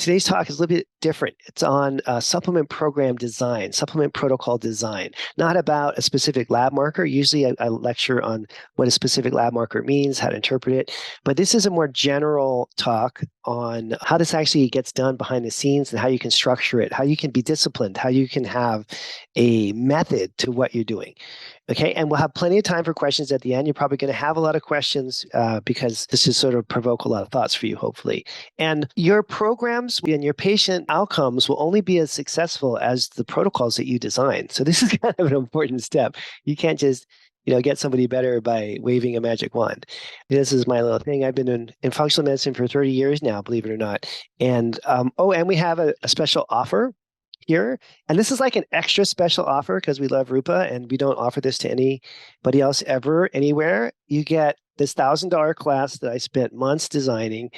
Today's talk is a little bit different. It's on supplement program design, supplement protocol design, not about a specific lab marker. Usually I lecture on what a specific lab marker means, how to interpret it. But this is a more general talk on how this actually gets done behind the scenes and how you can structure it, how you can be disciplined, how you can have a method to what you're doing. Okay, and we'll have plenty of time for questions at the end. You're probably going to have a lot of questions because this is sort of provoke a lot of thoughts for you, hopefully. And your programs and your patient outcomes will only be as successful as the protocols that you design. So this is kind of an important step. You can't just get somebody better by waving a magic wand. This is my little thing. I've been in functional medicine for 30 years now, believe it or not. And and we have a special offer here. And this is like an extra special offer because we love Rupa and we don't offer this to anybody else ever, anywhere. You get this $1,000 class that I spent months designing.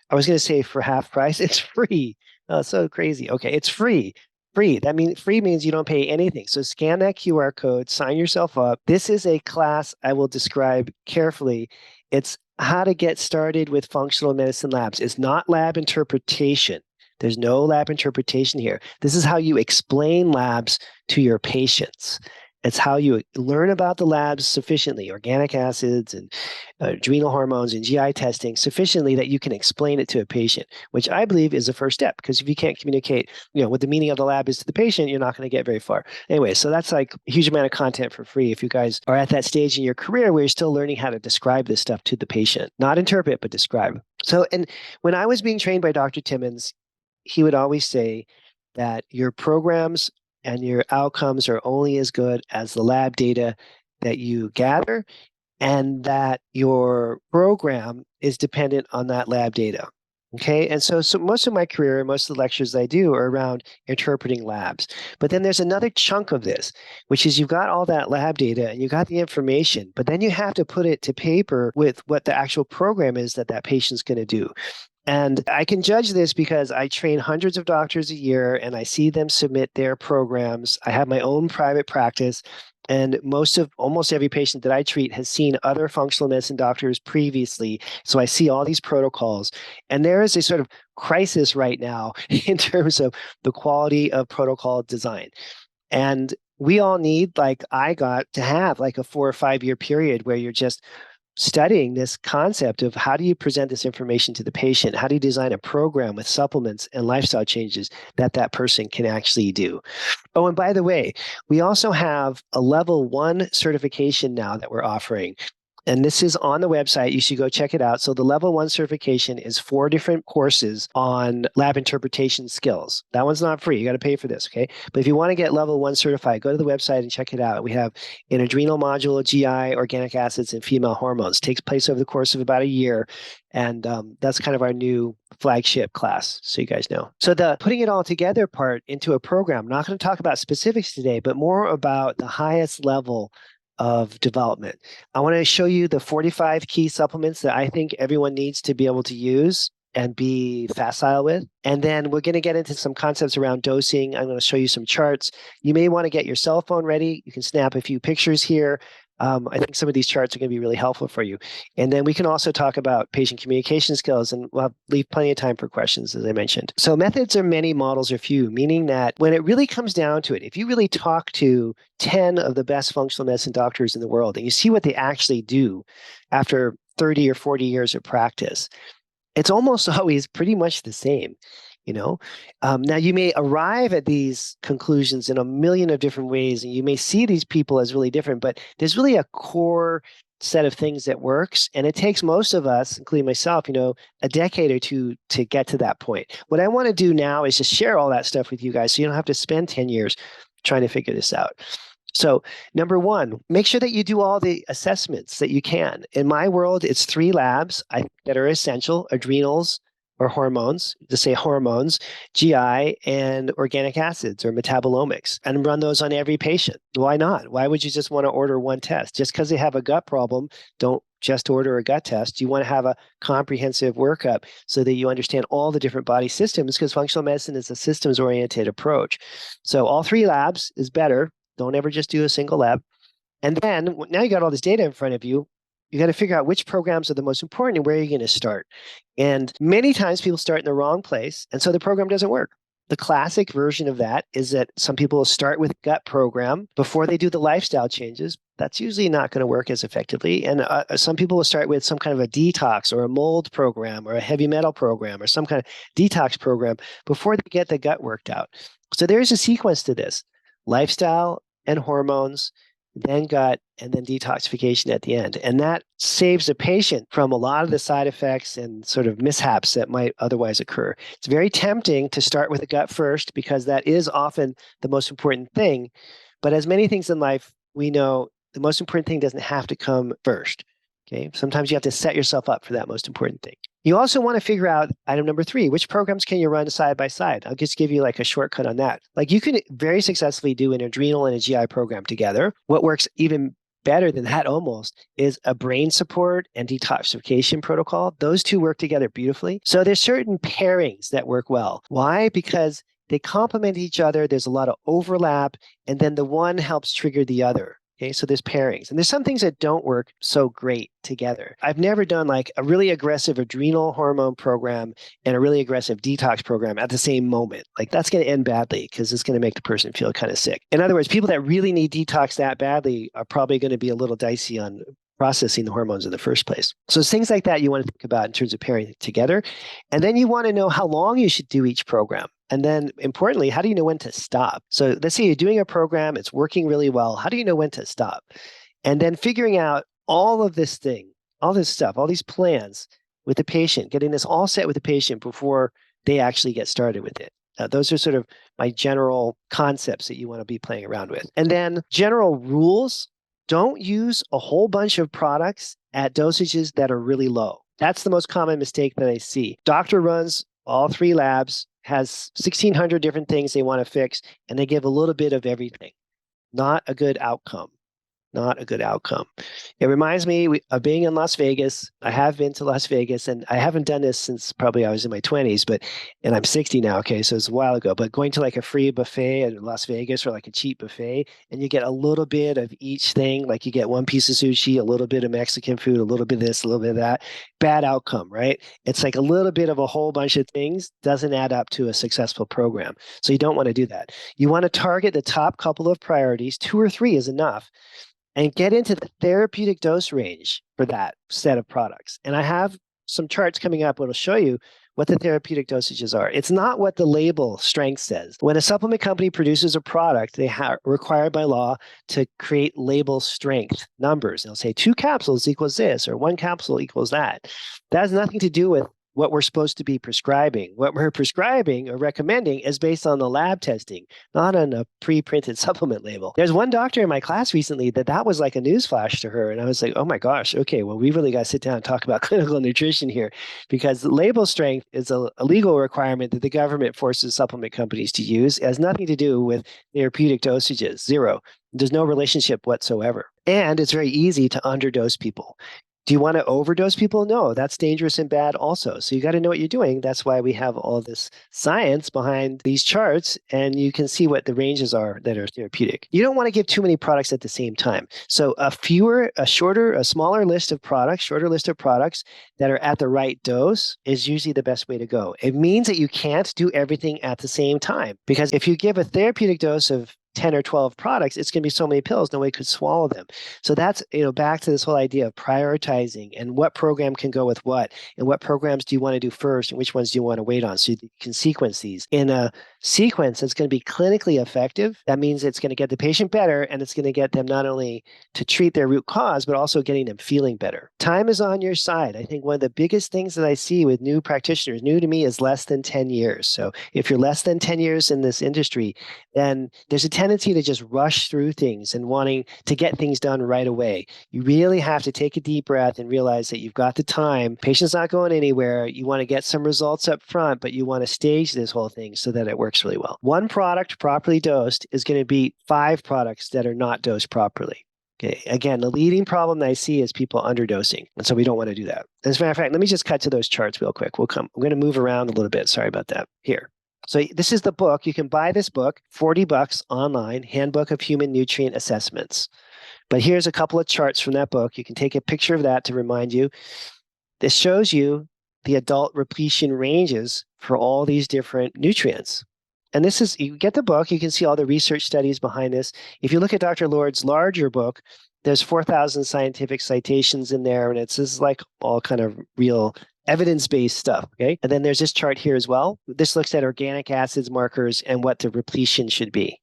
I was going to say for half price. It's free. Oh, so crazy. Okay, it's free. Free. That means free means you don't pay anything. So scan that QR code, sign yourself up. This is a class I will describe carefully. It's how to get started with functional medicine labs. It's not lab interpretation. There's no lab interpretation here. This is how you explain labs to your patients. It's how you learn about the labs sufficiently, organic acids and adrenal hormones and GI testing sufficiently that you can explain it to a patient, which I believe is the first step. Because if you can't communicate, what the meaning of the lab is to the patient, you're not going to get very far. Anyway, so that's like a huge amount of content for free. If you guys are at that stage in your career where you're still learning how to describe this stuff to the patient, not interpret, but describe. So, and when I was being trained by Dr. Timmons, he would always say that your programs and your outcomes are only as good as the lab data that you gather, and that your program is dependent on that lab data. Okay, and so most of my career, most of the lectures I do are around interpreting labs. But then there's another chunk of this, which is you've got all that lab data and you got the information, but then you have to put it to paper with what the actual program is that patient's going to do. And I can judge this because I train hundreds of doctors a year and I see them submit their programs. I have my own private practice, and almost every patient that I treat has seen other functional medicine doctors previously. So I see all these protocols. And there is a sort of crisis right now in terms of the quality of protocol design. And we all need, like I got to have like a 4 or 5 year period where you're just studying this concept of how do you present this information to the patient? How do you design a program with supplements and lifestyle changes that person can actually do? Oh, and by the way, we also have a level 1 certification now that we're offering. And this is on the website. You should go check it out. So the level 1 certification is 4 different courses on lab interpretation skills. That one's not free. You got to pay for this, okay? But if you want to get level 1 certified, go to the website and check it out. We have an adrenal module, GI, organic acids, and female hormones. It takes place over the course of about a year. And that's kind of our new flagship class, so you guys know. So the putting it all together part into a program, I'm not going to talk about specifics today, but more about the highest level of development. I want to show you the 45 key supplements that I think everyone needs to be able to use and be facile with. And then we're going to get into some concepts around dosing. I'm going to show you some charts. You may want to get your cell phone ready. You can snap a few pictures here. I think some of these charts are going to be really helpful for you. And then we can also talk about patient communication skills, and we'll leave plenty of time for questions, as I mentioned. So methods are many, models are few, meaning that when it really comes down to it, if you really talk to 10 of the best functional medicine doctors in the world and you see what they actually do after 30 or 40 years of practice, it's almost always pretty much the same. Now you may arrive at these conclusions in a million of different ways, and you may see these people as really different, but there's really a core set of things that works. And it takes most of us, including myself, a decade or two to get to that point. What I want to do now is just share all that stuff with you guys so you don't have to spend 10 years trying to figure this out. So number 1, make sure that you do all the assessments that you can. In my world, it's 3 labs that are essential: adrenals, or hormones, to say hormones, GI, and organic acids or metabolomics, and run those on every patient. Why not? Why would you just want to order one test? Just because they have a gut problem, don't just order a gut test. You want to have a comprehensive workup so that you understand all the different body systems, because functional medicine is a systems-oriented approach. So all 3 labs is better. Don't ever just do a single lab. And then now you got all this data in front of you. You got to figure out which programs are the most important and where you're going to start. And many times people start in the wrong place, and so the program doesn't work. The classic version of that is that some people will start with gut program before they do the lifestyle changes. That's usually not going to work as effectively. And some people will start with some kind of a detox or a mold program or a heavy metal program or some kind of detox program before they get the gut worked out. So there's a sequence to this: lifestyle and hormones, then gut, and then detoxification at the end. And that saves the patient from a lot of the side effects and sort of mishaps that might otherwise occur. It's very tempting to start with the gut first because that is often the most important thing. But as many things in life, we know the most important thing doesn't have to come first. Okay. Sometimes you have to set yourself up for that most important thing. You also want to figure out item number 3, which programs can you run side by side? I'll just give you like a shortcut on that. Like you can very successfully do an adrenal and a GI program together. What works even better than that almost is a brain support and detoxification protocol. Those two work together beautifully. So there's certain pairings that work well. Why? Because they complement each other. There's a lot of overlap, and then the one helps trigger the other. Okay, so there's pairings, and there's some things that don't work so great together. I've never done like a really aggressive adrenal hormone program and a really aggressive detox program at the same moment. Like that's going to end badly because it's going to make the person feel kind of sick. In other words, people that really need detox that badly are probably going to be a little dicey on processing the hormones in the first place. So it's things like that you want to think about in terms of pairing it together. And then you want to know how long you should do each program. And then importantly, how do you know when to stop? So let's say you're doing a program, it's working really well. How do you know when to stop? And then figuring out all of this thing, all this stuff, all these plans with the patient, getting this all set with the patient before they actually get started with it. Those are sort of my general concepts that you want to be playing around with. And then general rules: don't use a whole bunch of products at dosages that are really low. That's the most common mistake that I see. Doctor runs all 3 labs, has 1,600 different things they want to fix, and they give a little bit of everything. Not a good outcome. Not a good outcome. It reminds me of being in Las Vegas. I have been to Las Vegas, and I haven't done this since probably I was in my 20s, and I'm 60 now, okay, so it's a while ago. But going to like a free buffet in Las Vegas or like a cheap buffet, and you get a little bit of each thing, like you get one piece of sushi, a little bit of Mexican food, a little bit of this, a little bit of that. Bad outcome, right? It's like a little bit of a whole bunch of things doesn't add up to a successful program. So you don't want to do that. You want to target the top couple of priorities. 2 or 3 is enough, and get into the therapeutic dose range for that set of products. And I have some charts coming up that'll show you what the therapeutic dosages are. It's not what the label strength says. When a supplement company produces a product, they are required by law to create label strength numbers. They'll say 2 capsules equals this, or 1 capsule equals that. That has nothing to do with what we're supposed to be prescribing. What we're prescribing or recommending is based on the lab testing, not on a pre-printed supplement label. There's one doctor in my class recently that was like a newsflash to her. And I was like, oh my gosh, okay, well, we really got to sit down and talk about clinical nutrition here, because label strength is a legal requirement that the government forces supplement companies to use. It has nothing to do with therapeutic dosages, 0. There's no relationship whatsoever. And it's very easy to underdose people. Do you want to overdose people? No, that's dangerous and bad also. So you got to know what you're doing. That's why we have all this science behind these charts, and you can see what the ranges are that are therapeutic. You don't want to give too many products at the same time. So a smaller list of products, shorter list of products that are at the right dose is usually the best way to go. It means that you can't do everything at the same time, because if you give a therapeutic dose of 10 or 12 products, it's going to be so many pills, nobody could swallow them. So that's, back to this whole idea of prioritizing and what program can go with what, and what programs do you want to do first and which ones do you want to wait on, so you can sequence these in a sequence that's going to be clinically effective. That means it's going to get the patient better, and it's going to get them not only to treat their root cause, but also getting them feeling better. Time is on your side. I think one of the biggest things that I see with new practitioners, new to me, is less than 10 years. So if you're less than 10 years in this industry, then there's a tendency to just rush through things and wanting to get things done right away. You really have to take a deep breath and realize that you've got the time. Patient's not going anywhere. You want to get some results up front, but you want to stage this whole thing so that it works really well. 1 product properly dosed is going to beat 5 products that are not dosed properly. Okay. Again, the leading problem that I see is people underdosing. And so we don't want to do that. As a matter of fact, let me just cut to those charts real quick. I'm going to move around a little bit. Sorry about that. Here. So this is the book. You can buy this book, $40 online, Handbook of Human Nutrient Assessments. But here's a couple of charts from that book. You can take a picture of that to remind you. This shows you the adult repletion ranges for all these different nutrients. And this is, you get the book, you can see all the research studies behind this. If you look at Dr. Lord's larger book, there's 4,000 scientific citations in there, and it's this is like all kind of real evidence-based stuff, okay? And then there's this chart here as well. This looks at organic acids markers and what the repletion should be.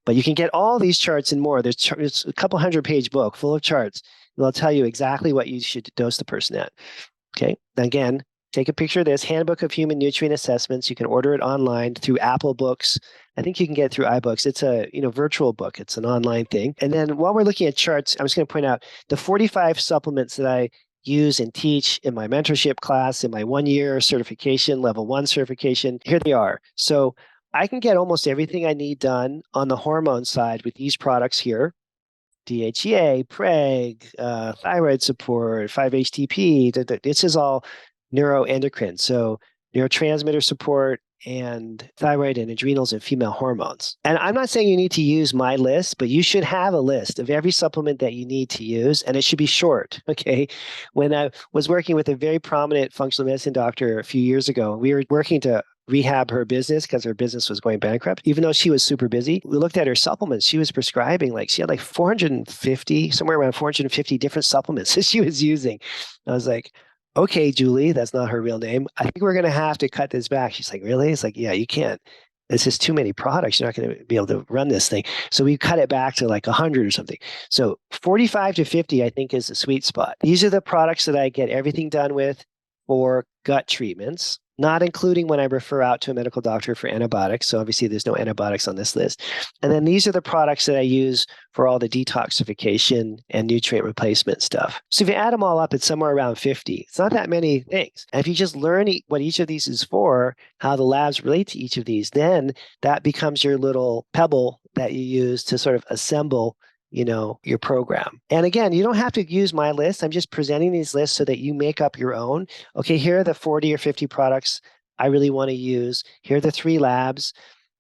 But you can get all these charts and more. There's a couple 100-page book full of charts. They'll tell you exactly what you should dose the person at. Okay. Again, take a picture of this Handbook of Human Nutrient Assessments. You can order it online through Apple Books. I think you can get it through iBooks. It's a virtual book. It's an online thing. And then while we're looking at charts, I'm just going to point out the 45 supplements that I use and teach in my mentorship class, in my 1-year certification, level 1 certification. Here they are. So I can get almost everything I need done on the hormone side with these products here. DHEA, PREG, thyroid support, 5-HTP. This is all neuroendocrine. So neurotransmitter support and thyroid and adrenals and female hormones. And I'm not saying you need to use my list, but you should have a list of every supplement that you need to use, and it should be short, okay? When I was working with a very prominent functional medicine doctor a few years ago, we were working to rehab her business because her business was going bankrupt. Even though she was super busy, we looked at her supplements. She was prescribing she had 450, somewhere around 450 different supplements that she was using. I was like, okay, Julie, that's not her real name. I think we're going to have to cut this back. She's like, really? It's like, yeah, you can't. It's just too many products. You're not going to be able to run this thing. So we cut it back to 100 or something. So 45 to 50, I think, is the sweet spot. These are the products that I get everything done with for gut treatments, not including when I refer out to a medical doctor for antibiotics. So obviously there's no antibiotics on this list. And then these are the products that I use for all the detoxification and nutrient replacement stuff. So if you add them all up, it's somewhere around 50. It's not that many things. And if you just learn what each of these is for, how the labs relate to each of these, then that becomes your little pebble that you use to sort of assemble your program. And again, you don't have to use my list. I'm just presenting these lists so that you make up your own. Okay, here are the 40 or 50 products I really want to use. Here are the 3 labs.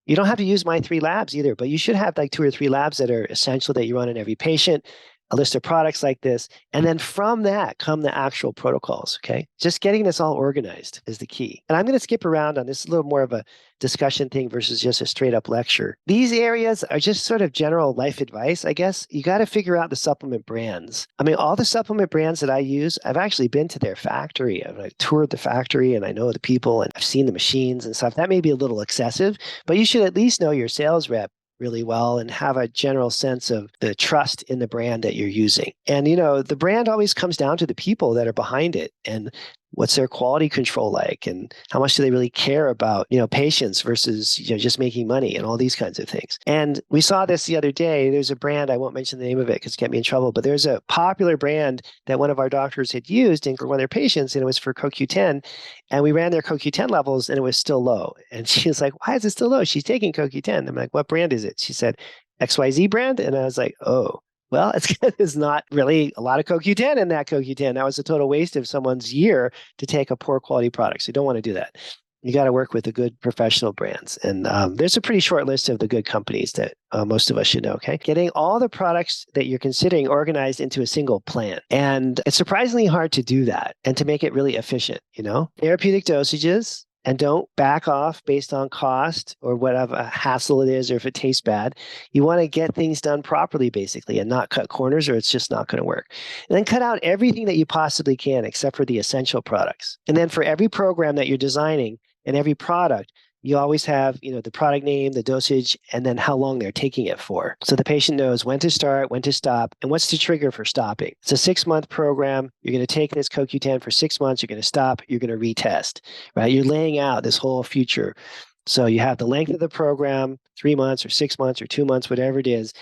You don't have to use my 3 labs either, but you should have 2 or 3 labs that are essential that you run in every patient, a list of products like this. And then from that come the actual protocols, okay? Just getting this all organized is the key. And I'm going to skip around on this, a little more of a discussion thing versus just a straight up lecture. These areas are just sort of general life advice, I guess. You got to figure out the supplement brands. I mean, all the supplement brands that I use, I've actually been to their factory. I've toured the factory and I know the people and I've seen the machines and stuff. That may be a little excessive, but you should at least know your sales rep really well and have a general sense of the trust in the brand that you're using. And, the brand always comes down to the people that are behind it and what's their quality control like and how much do they really care about, patients versus, just making money and all these kinds of things. And we saw this the other day. There's a brand, I won't mention the name of it because it get me in trouble, but there's a popular brand that one of our doctors had used in one of their patients, and it was for CoQ10. And we ran their CoQ10 levels and it was still low. And she was like, why is it still low? She's taking CoQ10. I'm like, what brand is it? She said, XYZ brand. And I was like, oh, well, it's not really a lot of CoQ10 in that CoQ10. That was a total waste of someone's year to take a poor quality product. So you don't want to do that. You got to work with the good professional brands. And there's a pretty short list of the good companies that most of us should know, okay? Getting all the products that you're considering organized into a single plan. And it's surprisingly hard to do that and to make it really efficient, Therapeutic dosages, and don't back off based on cost or whatever hassle it is or if it tastes bad. You want to get things done properly, basically, and not cut corners or it's just not going to work. And then cut out everything that you possibly can except for the essential products. And then for every program that you're designing and every product, you always have, the product name, the dosage, and then how long they're taking it for. So the patient knows when to start, when to stop, and what's the trigger for stopping. It's a 6-month program. You're going to take this CoQ10 for 6 months. You're going to stop. You're going to retest, right? You're laying out this whole future. So you have the length of the program, 3 months or 6 months or 2 months, whatever it is.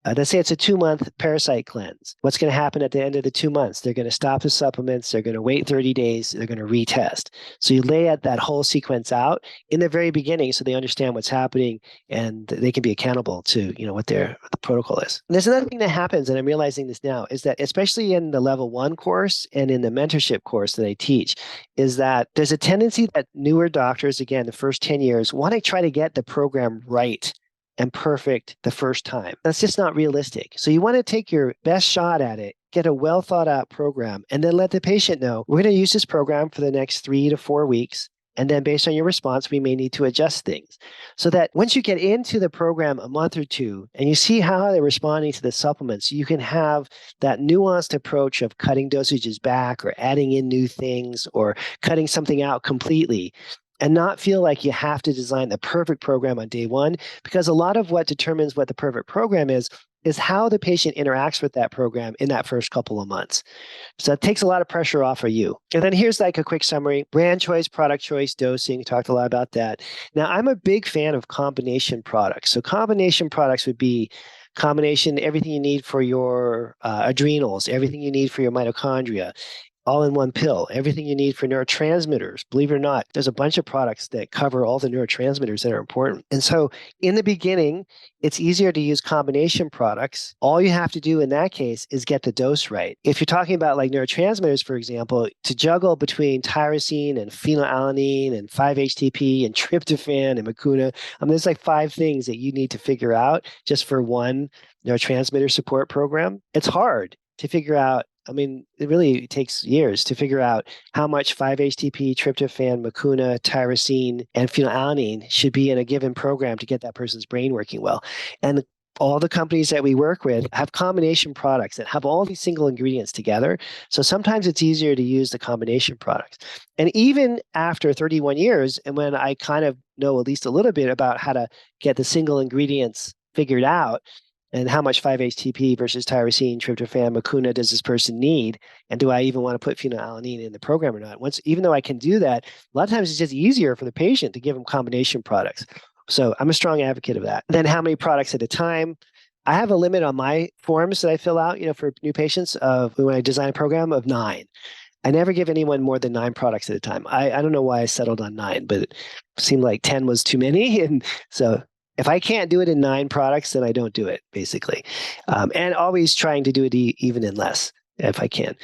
Let's say it's a 2-month parasite cleanse. What's going to happen at the end of the 2 months? They're going to stop the supplements. They're going to wait 30 days. They're going to retest. So you lay out that whole sequence out in the very beginning so they understand what's happening and they can be accountable to, what the protocol is. And there's another thing that happens, and I'm realizing this now, is that especially in the level 1 course and in the mentorship course that I teach, is that there's a tendency that newer doctors, again, the first 10 years, want to try to get the program right and perfect the first time. That's just not realistic. So you want to take your best shot at it, get a well thought out program, and then let the patient know we're going to use this program for the next 3 to 4 weeks. And then based on your response, we may need to adjust things so that once you get into the program a month or two and you see how they're responding to the supplements, you can have that nuanced approach of cutting dosages back or adding in new things or cutting something out completely and not feel like you have to design the perfect program on day one, because a lot of what determines what the perfect program is how the patient interacts with that program in that first couple of months. So it takes a lot of pressure off of you. And then here's like a quick summary: brand choice, product choice, dosing. Talked a lot about that. Now, I'm a big fan of combination products. So combination products would be everything you need for your adrenals, everything you need for your mitochondria, all in one pill, everything you need for neurotransmitters. Believe it or not, there's a bunch of products that cover all the neurotransmitters that are important. And so in the beginning, it's easier to use combination products. All you have to do in that case is get the dose right. If you're talking about like neurotransmitters, for example, to juggle between tyrosine and phenylalanine and 5-HTP and tryptophan and mucuna, there's like 5 things that you need to figure out just for one neurotransmitter support program. It's hard to figure out. It really takes years to figure out how much 5-HTP, tryptophan, mucuna, tyrosine, and phenylalanine should be in a given program to get that person's brain working well. And all the companies that we work with have combination products that have all these single ingredients together. So sometimes it's easier to use the combination products. And even after 31 years, and when I kind of know at least a little bit about how to get the single ingredients figured out, and how much 5-HTP versus tyrosine, tryptophan, mucuna does this person need? And do I even want to put phenylalanine in the program or not? Even though I can do that, a lot of times it's just easier for the patient to give them combination products. So I'm a strong advocate of that. Then how many products at a time? I have a limit on my forms that I fill out, for new patients of when I design a program of 9. I never give anyone more than 9 products at a time. I don't know why I settled on 9, but it seemed like 10 was too many. And so if I can't do it in 9 products, then I don't do it, basically. And always trying to do it even in less if I can.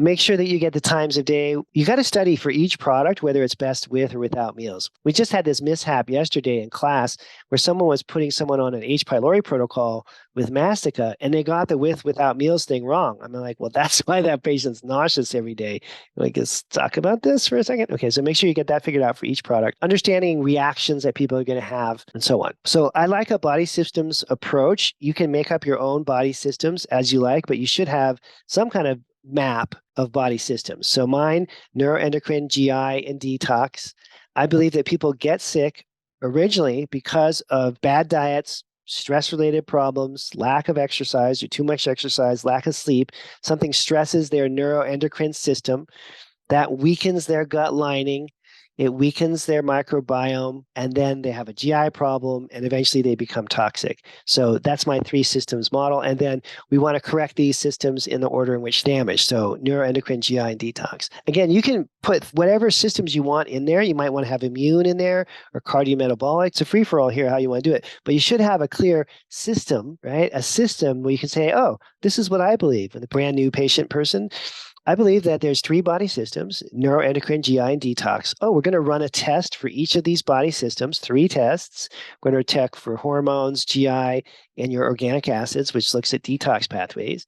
Make sure that you get the times of day. You got to study for each product, whether it's best with or without meals. We just had this mishap yesterday in class where someone was putting someone on an H. pylori protocol with Mastica, and they got the without meals thing wrong. I'm like, well, that's why that patient's nauseous every day. Like, let's talk about this for a second. Okay, so make sure you get that figured out for each product, understanding reactions that people are going to have, and so on. So I like a body systems approach. You can make up your own body systems as you like, but you should have some kind of map of body systems. So mine, neuroendocrine, GI, and detox. I believe that people get sick originally because of bad diets, stress-related problems, lack of exercise or too much exercise, lack of sleep. Something stresses their neuroendocrine system that weakens their gut lining. It weakens their microbiome, and then they have a GI problem, and eventually they become toxic. So that's my 3 systems model. And then we want to correct these systems in the order in which damage. So neuroendocrine, GI, and detox. Again, you can put whatever systems you want in there. You might want to have immune in there or cardiometabolic. It's a free-for-all here how you want to do it. But you should have a clear system, right? A system where you can say, oh, this is what I believe. And the brand new patient person, I believe that there's 3 body systems: neuroendocrine, GI, and detox. Oh, we're going to run a test for each of these body systems, 3 tests. We're going to check for hormones, GI, and your organic acids, which looks at detox pathways.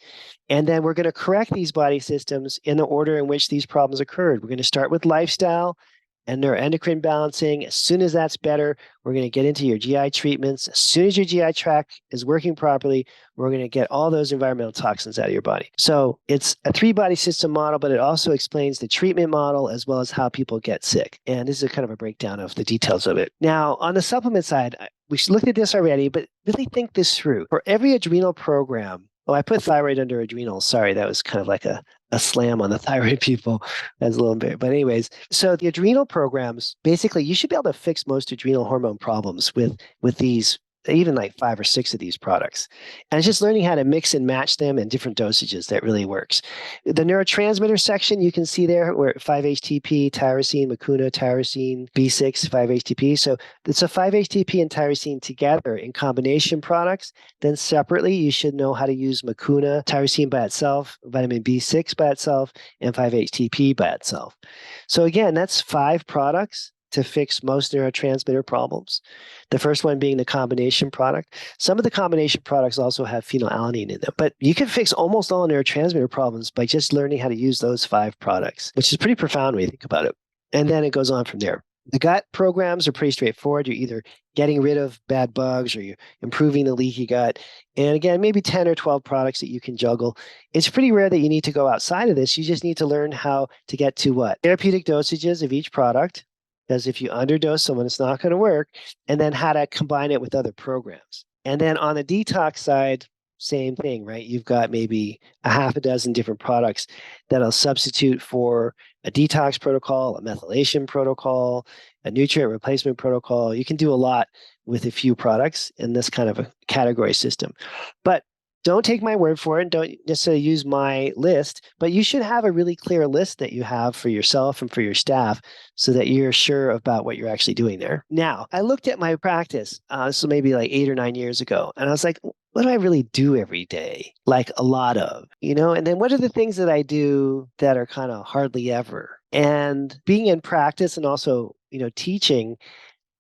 And then we're going to correct these body systems in the order in which these problems occurred. We're going to start with lifestyle and neuroendocrine balancing. As soon as that's better, we're going to get into your GI treatments. As soon as your GI tract is working properly, we're going to get all those environmental toxins out of your body. So it's a 3-body system model, but it also explains the treatment model as well as how people get sick. And this is kind of a breakdown of the details of it. Now, on the supplement side, we looked at this already, but really think this through. For every adrenal program, I put thyroid under adrenals. Sorry, that was kind of like a slam on the thyroid people. That's a little bit. But anyways, so the adrenal programs, basically, you should be able to fix most adrenal hormone problems with these even like 5 or 6 of these products. And it's just learning how to mix and match them in different dosages that really works. The neurotransmitter section, you can see there where 5-HTP, tyrosine, mucuna, tyrosine, B6, 5-HTP. So it's a 5-HTP and tyrosine together in combination products. Then separately, you should know how to use mucuna, tyrosine by itself, vitamin B6 by itself, and 5-HTP by itself. So again, that's 5 products to fix most neurotransmitter problems. The first one being the combination product. Some of the combination products also have phenylalanine in them, but you can fix almost all neurotransmitter problems by just learning how to use those 5 products, which is pretty profound when you think about it. And then it goes on from there. The gut programs are pretty straightforward. You're either getting rid of bad bugs or you're improving the leaky gut. And again, maybe 10 or 12 products that you can juggle. It's pretty rare that you need to go outside of this. You just need to learn how to get to what? Therapeutic dosages of each product, because if you underdose someone, it's not going to work, and then how to combine it with other programs. And then on the detox side, same thing, right? You've got maybe a half a dozen different products that'll substitute for a detox protocol, a methylation protocol, a nutrient replacement protocol. You can do a lot with a few products in this kind of a category system. But don't take my word for it. Don't necessarily use my list, but you should have a really clear list that you have for yourself and for your staff so that you're sure about what you're actually doing there. Now, I looked at my practice, so maybe like 8 or 9 years ago, and I was like, what do I really do every day? Like a lot of, and then what are the things that I do that are kind of hardly ever? And being in practice and also, teaching,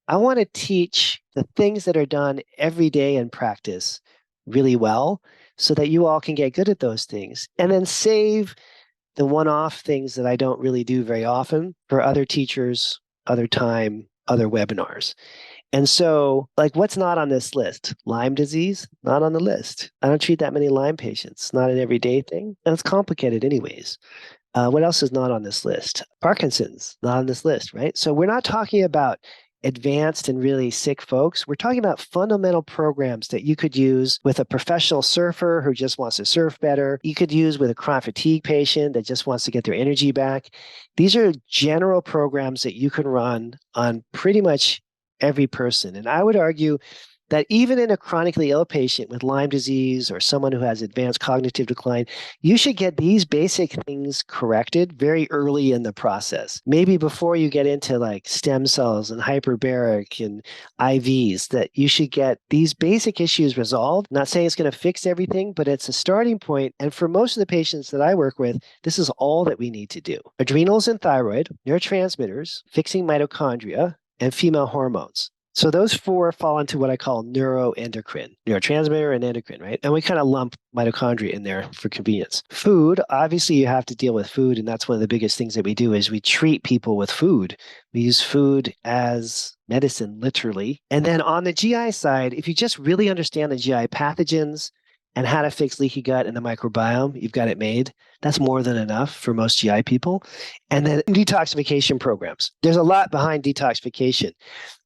I want to teach the things that are done every day in practice really well so that you all can get good at those things and then save the one-off things that I don't really do very often for other teachers, other time, other webinars. And so, like, what's not on this list? Lyme disease, not on the list. I don't treat that many Lyme patients. Not an everyday thing, and it's complicated anyways. What else is not on this list? Parkinson's, not on this list, right? So we're not talking about advanced and really sick folks. We're talking about fundamental programs that you could use with a professional surfer who just wants to surf better. You could use with a chronic fatigue patient that just wants to get their energy back. These are general programs that you can run on pretty much every person. And I would argue that even in a chronically ill patient with Lyme disease or someone who has advanced cognitive decline, you should get these basic things corrected very early in the process. Maybe before you get into like stem cells and hyperbaric and IVs, that you should get these basic issues resolved. I'm not saying it's going to fix everything, but it's a starting point. And for most of the patients that I work with, this is all that we need to do. Adrenals and thyroid, neurotransmitters, fixing mitochondria, and female hormones. So those 4 fall into what I call neuroendocrine, neurotransmitter and endocrine, right? And we kind of lump mitochondria in there for convenience. Food, obviously you have to deal with food. And that's one of the biggest things that we do is we treat people with food. We use food as medicine, literally. And then on the GI side, if you just really understand the GI pathogens and how to fix leaky gut and the microbiome, you've got it made. That's more than enough for most GI people. And then detoxification programs. There's a lot behind detoxification.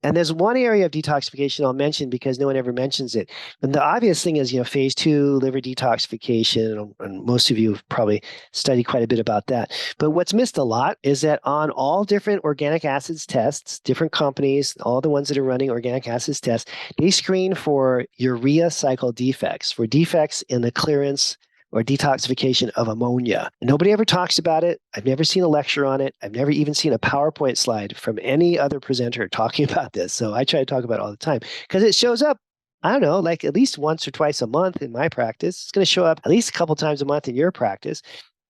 And there's one area of detoxification I'll mention because no one ever mentions it. And the obvious thing is, phase 2 liver detoxification, and most of you have probably studied quite a bit about that. But what's missed a lot is that on all different organic acids tests, different companies, all the ones that are running organic acids tests, they screen for urea cycle defects, for defects in the clearance or detoxification of ammonia. Nobody ever talks about it. I've never seen a lecture on it. I've never even seen a PowerPoint slide from any other presenter talking about this. So I try to talk about it all the time because it shows up, I don't know, like at least once or twice a month in my practice. It's going to show up at least a couple times a month in your practice.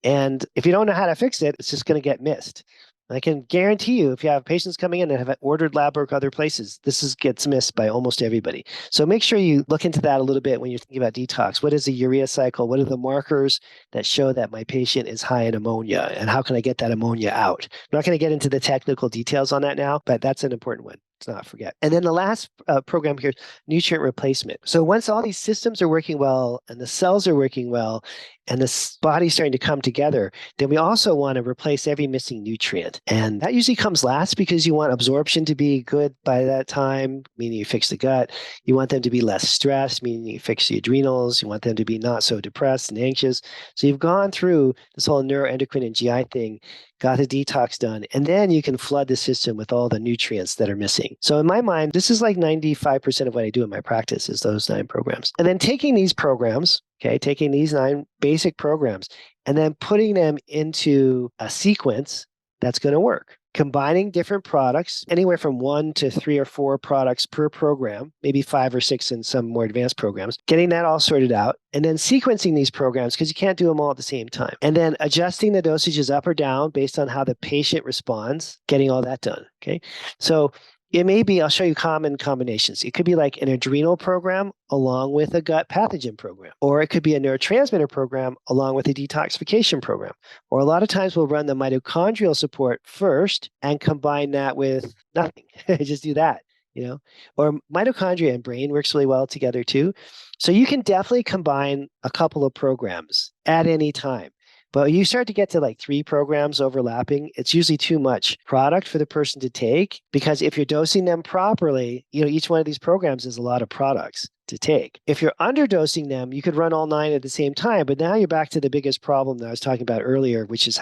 And if you don't know how to fix it, it's just going to get missed. I can guarantee you, if you have patients coming in that have ordered lab work other places, this gets missed by almost everybody. So make sure you look into that a little bit when you're thinking about detox. What is the urea cycle? What are the markers that show that my patient is high in ammonia? And how can I get that ammonia out? I'm not going to get into the technical details on that now, but that's an important one to not forget. And then the last program here is nutrient replacement. So once all these systems are working well and the cells are working well and the body's starting to come together, then we also want to replace every missing nutrient. And that usually comes last because you want absorption to be good by that time, meaning you fix the gut. You want them to be less stressed, meaning you fix the adrenals. You want them to be not so depressed and anxious. So you've gone through this whole neuroendocrine and GI thing, got the detox done, and then you can flood the system with all the nutrients that are missing. thing. So in my mind, this is like 95% of what I do in my practice is those 9 programs. And then taking these programs, okay, taking these 9 basic programs and then putting them into a sequence that's going to work. Combining different products, anywhere from 1 to 3 or 4 products per program, maybe 5 or 6 in some more advanced programs, getting that all sorted out, and then sequencing these programs because you can't do them all at the same time. And then adjusting the dosages up or down based on how the patient responds, getting all that done. Okay. So it may be, I'll show you common combinations. It could be like an adrenal program along with a gut pathogen program, or it could be a neurotransmitter program along with a detoxification program. Or a lot of times we'll run the mitochondrial support first and combine that with nothing. Just do that, or mitochondria and brain works really well together too. So you can definitely combine a couple of programs at any time. But you start to get to like 3 programs overlapping, it's usually too much product for the person to take because if you're dosing them properly, each one of these programs is a lot of products to take. If you're underdosing them, you could run all 9 at the same time, but now you're back to the biggest problem that I was talking about earlier, which has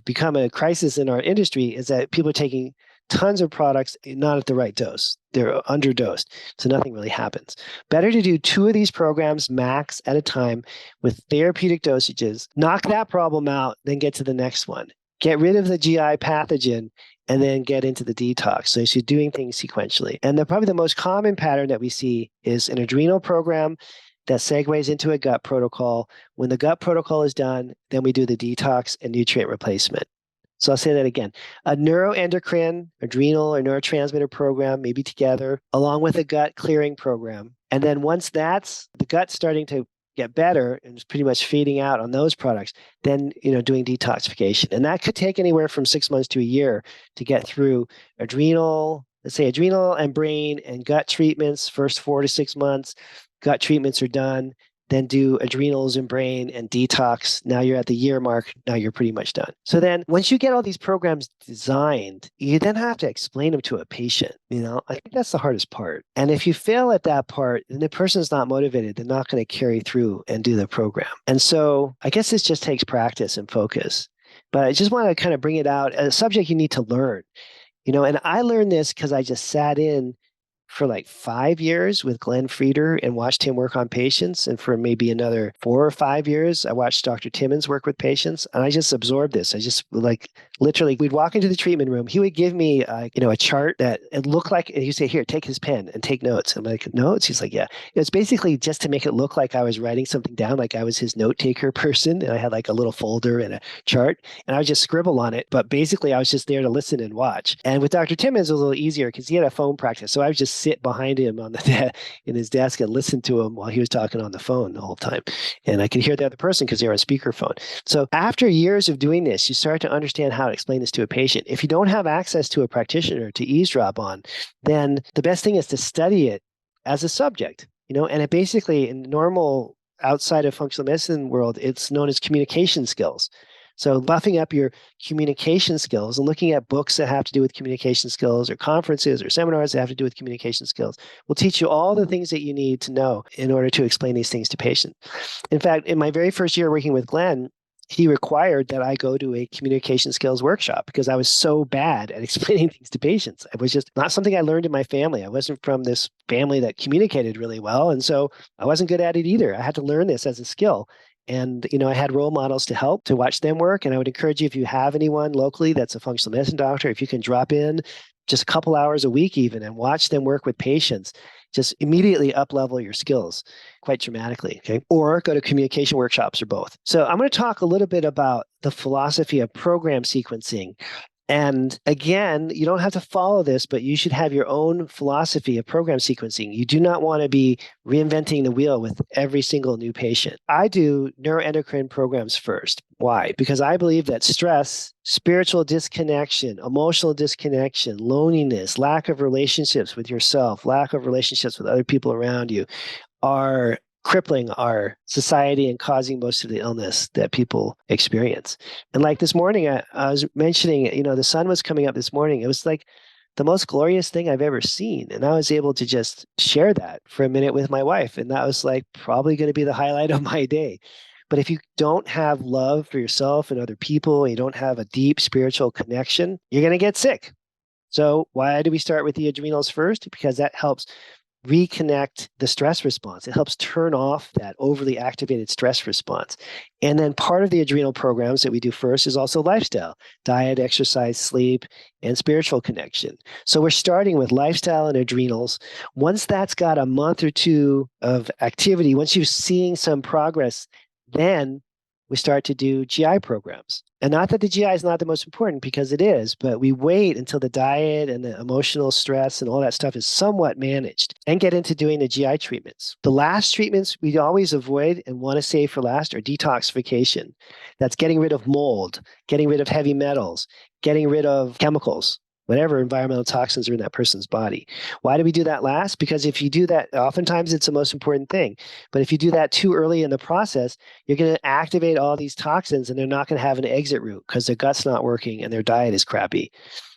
become a crisis in our industry, is that people are taking tons of products, not at the right dose. They're underdosed. So nothing really happens. Better to do 2 of these programs max at a time with therapeutic dosages, knock that problem out, then get to the next one. Get rid of the GI pathogen and then get into the detox. So you're doing things sequentially. And probably the most common pattern that we see is an adrenal program that segues into a gut protocol. When the gut protocol is done, then we do the detox and nutrient replacement. So I'll say that again. A neuroendocrine, adrenal, or neurotransmitter program, maybe together, along with a gut clearing program. And then once the gut's starting to get better and it's pretty much fading out on those products, then, doing detoxification. And that could take anywhere from 6 months to a year to get through adrenal and brain and gut treatments, first 4 to 6 months. Gut treatments are done. Then do adrenals and brain and detox. Now you're at the year mark. Now you're pretty much done. So then once you get all these programs designed, you then have to explain them to a patient. I think that's the hardest part. And if you fail at that part, then the person's not motivated. They're not going to carry through and do the program. And so I guess this just takes practice and focus. But I just want to kind of bring it out as a subject you need to learn. And I learned this because I just sat in for like 5 years with Glenn Frieder and watched him work on patients. And for maybe another 4 or 5 years, I watched Dr. Timmons work with patients. And I just absorbed this. I just literally, we'd walk into the treatment room. He would give me, a chart that it looked like, and he'd say, here, take his pen and take notes. I'm like, notes? He's like, yeah. It's basically just to make it look like I was writing something down, like I was his note taker person. And I had like a little folder and a chart and I would just scribble on it. But basically I was just there to listen and watch. And with Dr. Timmons, it was a little easier because he had a phone practice. So I would just sit behind him on in his desk and listen to him while he was talking on the phone the whole time. And I could hear the other person because they were on speakerphone. So after years of doing this, you start to understand how to explain this to a patient. If you don't have access to a practitioner to eavesdrop on, then the best thing is to study it as a subject, and it basically in normal outside of functional medicine world, it's known as communication skills. So buffing up your communication skills and looking at books that have to do with communication skills or conferences or seminars that have to do with communication skills will teach you all the things that you need to know in order to explain these things to patients. In fact, in my very first year working with Glenn, he required that I go to a communication skills workshop because I was so bad at explaining things to patients. It was just not something I learned in my family. I wasn't from this family that communicated really well. And so I wasn't good at it either. I had to learn this as a skill. And, I had role models to help to watch them work. And I would encourage you, if you have anyone locally that's a functional medicine doctor, if you can drop in just a couple hours a week even and watch them work with patients, just immediately up-level your skills quite dramatically, okay? Or go to communication workshops or both. So I'm going to talk a little bit about the philosophy of program sequencing. And again, you don't have to follow this, but you should have your own philosophy of program sequencing. You do not want to be reinventing the wheel with every single new patient. I do neuroendocrine programs first. Why? Because I believe that stress, spiritual disconnection, emotional disconnection, loneliness, lack of relationships with yourself, lack of relationships with other people around you are crippling our society and causing most of the illness that people experience. And like this morning, I was mentioning, the sun was coming up this morning. It was like the most glorious thing I've ever seen. And I was able to just share that for a minute with my wife. And that was like probably going to be the highlight of my day. But if you don't have love for yourself and other people, and you don't have a deep spiritual connection, you're going to get sick. So why do we start with the adrenals first? Because that helps reconnect the stress response. It helps turn off that overly activated stress response. And then part of the adrenal programs that we do first is also lifestyle, diet, exercise, sleep, and spiritual connection. So we're starting with lifestyle and adrenals. Once that's got a month or two of activity, once you're seeing some progress, then we start to do GI programs. And not that the GI is not the most important, because it is, but we wait until the diet and the emotional stress and all that stuff is somewhat managed and get into doing the GI treatments. The last treatments we always avoid and want to save for last are detoxification. That's getting rid of mold, getting rid of heavy metals, getting rid of chemicals, whatever environmental toxins are in that person's body. Why do we do that last? Because if you do that, oftentimes it's the most important thing. But if you do that too early in the process, you're going to activate all these toxins and they're not going to have an exit route because their gut's not working and their diet is crappy.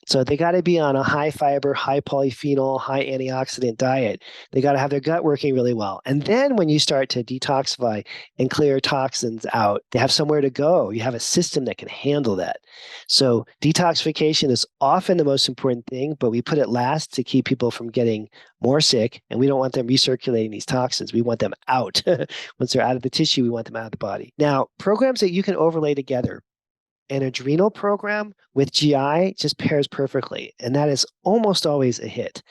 So they got to be on a high fiber, high polyphenol, high antioxidant diet. They got to have their gut working really well. And then when you start to detoxify and clear toxins out, they have somewhere to go. You have a system that can handle that. So detoxification is often the most important thing, but we put it last to keep people from getting more sick. And we don't want them recirculating these toxins. We want them out. Once they're out of the tissue, we want them out of the body. Now, programs that you can overlay together, an adrenal program with GI just pairs perfectly, and that is almost always a hit.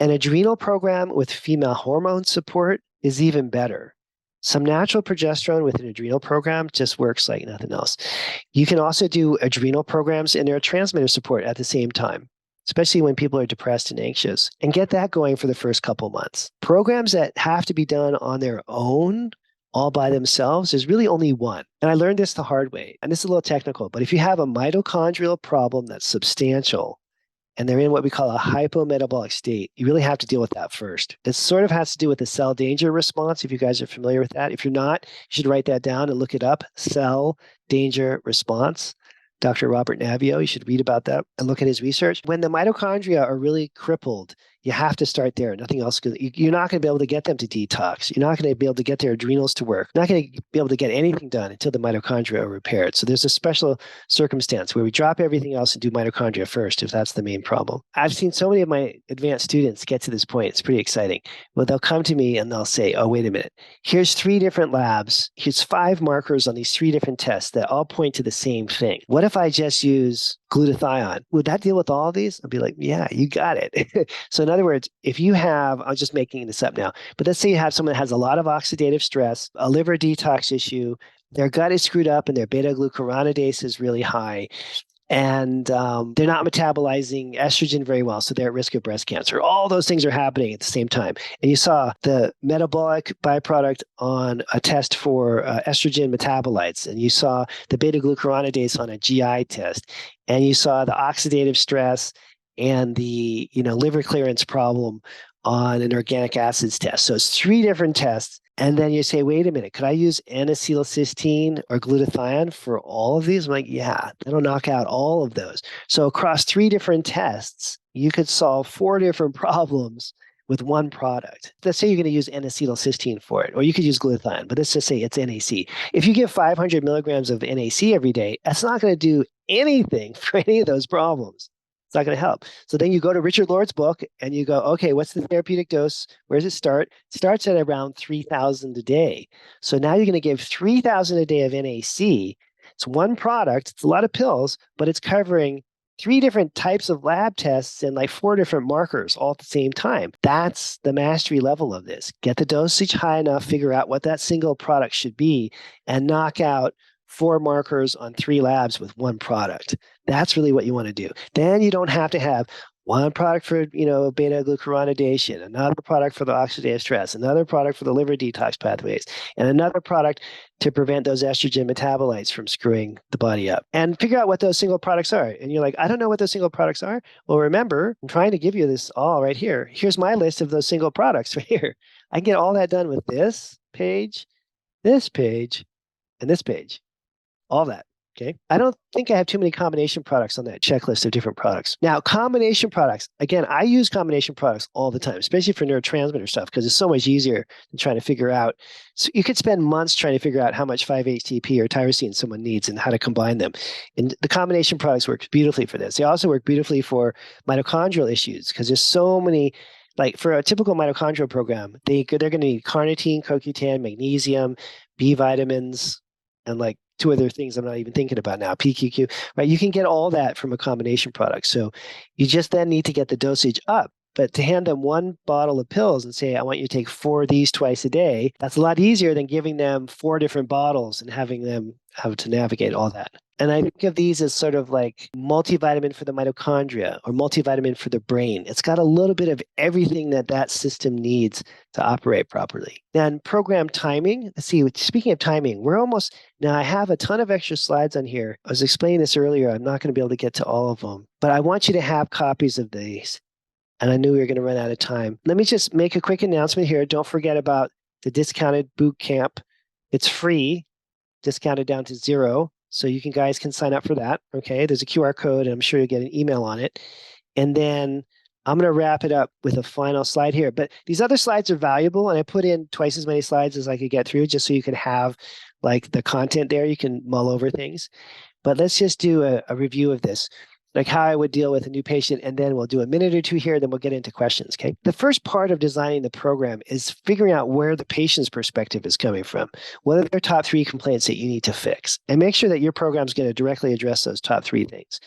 An adrenal program with female hormone support is even better. Some natural progesterone with an adrenal program just works like nothing else. You can also do adrenal programs and neurotransmitter support at the same time, especially when people are depressed and anxious, and get that going for the first couple months. Programs that have to be done on their own all by themselves, there's really only one. And I learned this the hard way. And this is a little technical, but if you have a mitochondrial problem that's substantial and they're in what we call a hypometabolic state, you really have to deal with that first. It sort of has to do with the cell danger response, if you guys are familiar with that. If you're not, you should write that down and look it up. Cell danger response. Dr. Robert Navio, you should read about that and look at his research. When the mitochondria are really crippled, you have to start there. Nothing else. You're not going to be able to get them to detox. You're not going to be able to get their adrenals to work. You're not going to be able to get anything done until the mitochondria are repaired. So there's a special circumstance where we drop everything else and do mitochondria first, if that's the main problem. I've seen so many of my advanced students get to this point. It's pretty exciting. Well, they'll come to me and they'll say, oh, wait a minute. Here's 3 different labs. Here's 5 markers on these 3 different tests that all point to the same thing. What if I just use glutathione? Would that deal with all of these? I'd be like, yeah, you got it. So in other words, if you have, I'm just making this up now, but let's say you have someone that has a lot of oxidative stress, a liver detox issue, their gut is screwed up and their beta glucuronidase is really high, and they're not metabolizing estrogen very well, so they're at risk of breast cancer. All those things are happening at the same time. And you saw the metabolic byproduct on a test for estrogen metabolites, and you saw the beta glucuronidase on a GI test, and you saw the oxidative stress and the liver clearance problem on an organic acids test. So it's 3 different tests. And then you say, wait a minute, could I use N-acetylcysteine or glutathione for all of these? I'm like, yeah, that'll knock out all of those. So across 3 different tests, you could solve 4 different problems with one product. Let's say you're going to use N-acetylcysteine for it, or you could use glutathione, but let's just say it's NAC. If you give 500 milligrams of NAC every day, that's not going to do anything for any of those problems. It's not going to help. So then you go to Richard Lord's book and you go, okay, what's the therapeutic dose? Where does it start? It starts at around 3,000 a day. So now you're going to give 3,000 a day of NAC. It's one product. It's a lot of pills, but it's covering 3 different types of lab tests and like 4 different markers all at the same time. That's the mastery level of this. Get the dosage high enough, figure out what that single product should be, and knock out 4 markers on 3 labs with one product. That's really what you want to do. Then you don't have to have one product for, beta glucuronidation, another product for the oxidative stress, another product for the liver detox pathways, and another product to prevent those estrogen metabolites from screwing the body up. And figure out what those single products are. And you're like, I don't know what those single products are. Well, remember, I'm trying to give you this all right here. Here's my list of those single products right here. I can get all that done with this page, and this page. All that. Okay. I don't think I have too many combination products on that checklist of different products. Now, combination products, again, I use combination products all the time, especially for neurotransmitter stuff, because it's so much easier than trying to figure out. So you could spend months trying to figure out how much 5-HTP or tyrosine someone needs and how to combine them. And the combination products work beautifully for this. They also work beautifully for mitochondrial issues because there's so many. Like for a typical mitochondrial program, they're going to need carnitine, CoQ10, magnesium, B vitamins, and like two other things I'm not even thinking about now, PQQ, right? You can get all that from a combination product. So you just then need to get the dosage up. But to hand them one bottle of pills and say, I want you to take 4 of these twice a day, that's a lot easier than giving them 4 different bottles and having them have to navigate all that. And I think of these as sort of like multivitamin for the mitochondria or multivitamin for the brain. It's got a little bit of everything that system needs to operate properly. Then program timing. Let's see, speaking of timing, now I have a ton of extra slides on here. I was explaining this earlier. I'm not going to be able to get to all of them, but I want you to have copies of these. And I knew we were going to run out of time. Let me just make a quick announcement here. Don't forget about the discounted boot camp. It's free, discounted down to $0. So you guys can sign up for that. Okay. There's a QR code and I'm sure you'll get an email on it. And then I'm going to wrap it up with a final slide here. But these other slides are valuable. And I put in twice as many slides as I could get through just so you can have like the content there. You can mull over things. But let's just do a review of this, like how I would deal with a new patient, and then we'll do a minute or two here, then we'll get into questions, okay? The first part of designing the program is figuring out where the patient's perspective is coming from. What are their top 3 complaints that you need to fix? And make sure that your program is going to directly address those top 3 things.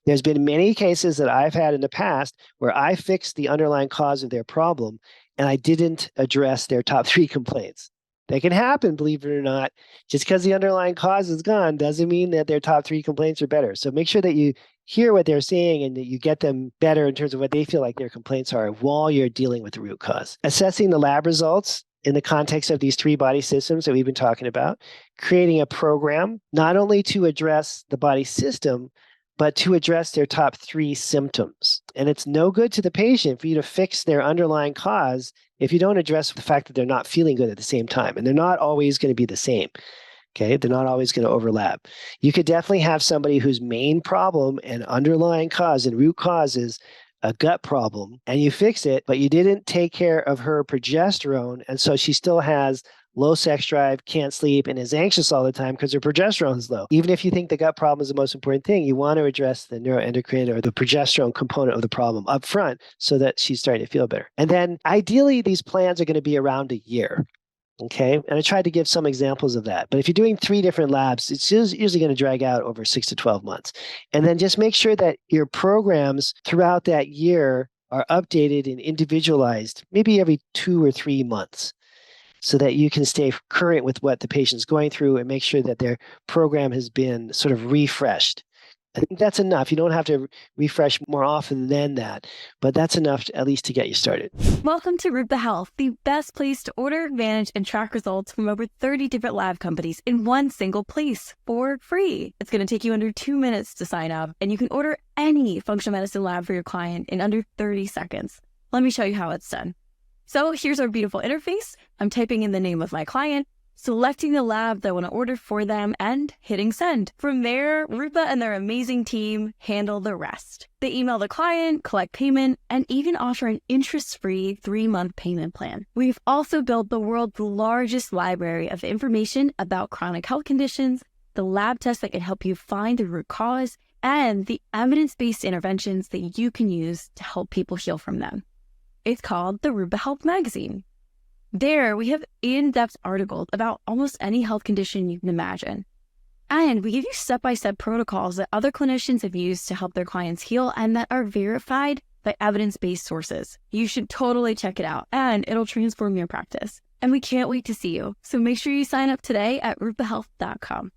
There's been many cases that I've had in the past where I fixed the underlying cause of their problem, and I didn't address their top 3 complaints. That can happen, believe it or not. Just because the underlying cause is gone doesn't mean that their top 3 complaints are better. So make sure that you hear what they're saying and that you get them better in terms of what they feel like their complaints are while you're dealing with the root cause. Assessing the lab results in the context of these 3 body systems that we've been talking about. Creating a program, not only to address the body system, but to address their top 3 symptoms. And it's no good to the patient for you to fix their underlying cause if you don't address the fact that they're not feeling good at the same time. And they're not always going to be the same. Okay, they're not always going to overlap. You could definitely have somebody whose main problem and underlying cause and root cause is a gut problem, and you fix it, but you didn't take care of her progesterone, and so she still has low sex drive, can't sleep, and is anxious all the time because her progesterone is low. Even if you think the gut problem is the most important thing, you want to address the neuroendocrine or the progesterone component of the problem up front so that she's starting to feel better. And then ideally, these plans are going to be around a year. Okay. And I tried to give some examples of that. But if you're doing 3 different labs, it's usually going to drag out over 6 to 12 months. And then just make sure that your programs throughout that year are updated and individualized, maybe every 2 or 3 months, so that you can stay current with what the patient's going through and make sure that their program has been sort of refreshed. I think that's enough. You don't have to refresh more often than that, but that's enough at least to get you started. Welcome to Rupa Health, the best place to order, manage, and track results from over 30 different lab companies in one single place for free. It's going to take you under 2 minutes to sign up, and you can order any functional medicine lab for your client in under 30 seconds. Let me show you how it's done. So here's our beautiful interface. I'm typing in the name of my client, selecting the lab that I want to order for them, and hitting send. From there, Rupa and their amazing team handle the rest. They email the client, collect payment, and even offer an interest-free 3-month payment plan. We've also built the world's largest library of information about chronic health conditions, the lab tests that can help you find the root cause, and the evidence-based interventions that you can use to help people heal from them. It's called the Rupa Health Magazine. There, we have in-depth articles about almost any health condition you can imagine. And we give you step-by-step protocols that other clinicians have used to help their clients heal and that are verified by evidence-based sources. You should totally check it out, and it'll transform your practice. And we can't wait to see you. So make sure you sign up today at rupahealth.com.